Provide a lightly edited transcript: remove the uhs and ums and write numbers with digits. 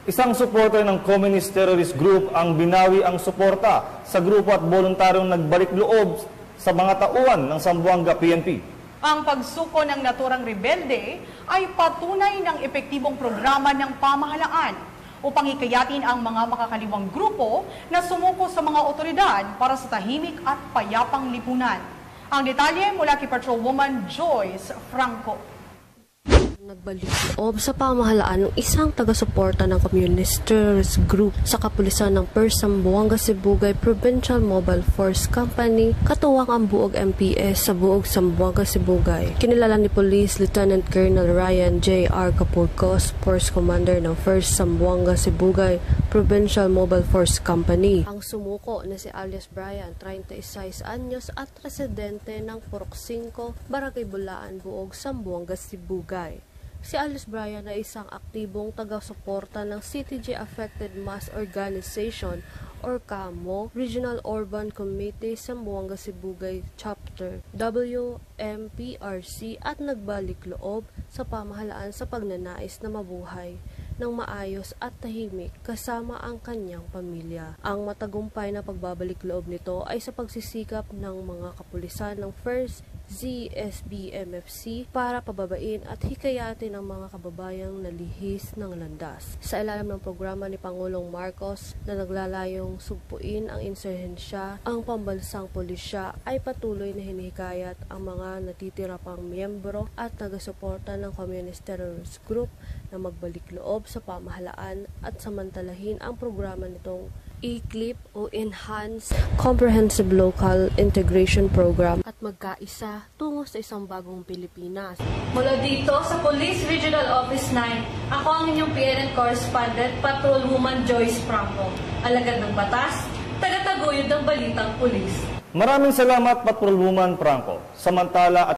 Isang suporter ng Communist Terrorist Group ang binawi ang suporta sa grupo at voluntaryong nagbalik loob sa mga tauhan ng Zamboanga PNP. Ang pagsuko ng naturang rebelde ay patunay ng epektibong programa ng pamahalaan upang hikayatin ang mga makakaliwang grupo na sumuko sa mga otoridad para sa tahimik at payapang lipunan. Ang detalye mula kay Patrolwoman Joyce Franco. Nagbalik loob sa pamahalaan ng isang taga-suporta ng Communist Terrorist Group sa kapulisan ng 1st Zamboanga Sibugay Provincial Mobile Force Company, katuwang ang buog MPS sa buog Zamboanga Sibugay. Kinilala ni Police Lieutenant Colonel Ryan J.R. Capurcos, Force Commander ng 1st Zamboanga Sibugay Provincial Mobile Force Company. Ang sumuko na si alias Brian, 36 anyos at residente ng Purok 5, Barangay Bulaan, buog Zamboanga Sibugay. Si alias Brian ay isang aktibong taga-suporta ng CTG Affected Mass Organization or CAMO Regional Urban Committee Zamboanga Sibugay Chapter WMPRC at nagbalik loob sa pamahalaan sa pagnanais na mabuhay ng maayos at tahimik kasama ang kanyang pamilya. Ang matagumpay na pagbabalik loob nito ay sa pagsisikap ng mga kapulisan ng 1st ZSBMFC para pababain at hikayatin ang mga kababayang nalihis ng landas. Sa ilalim ng programa ni Pangulong Marcos na naglalayong sugpuin ang insurhensya, ang pambansang pulisya ay patuloy na hinihikayat ang mga natitira pang miyembro at taga-suporta ng Communist Terrorist Group na magbalik loob sa pamahalaan at samantalahin ang programa nitong ECLIP o Enhanced Comprehensive Local Integration Program at magkaisa tungo sa isang bagong Pilipinas. Mula dito sa Police Regional Office 9, ako ang inyong PNN correspondent, Patrolwoman Joyce Franco, alagad ng batas, tagataguyod ng balitang pulis. Maraming salamat, Patrolwoman Franco. Samantala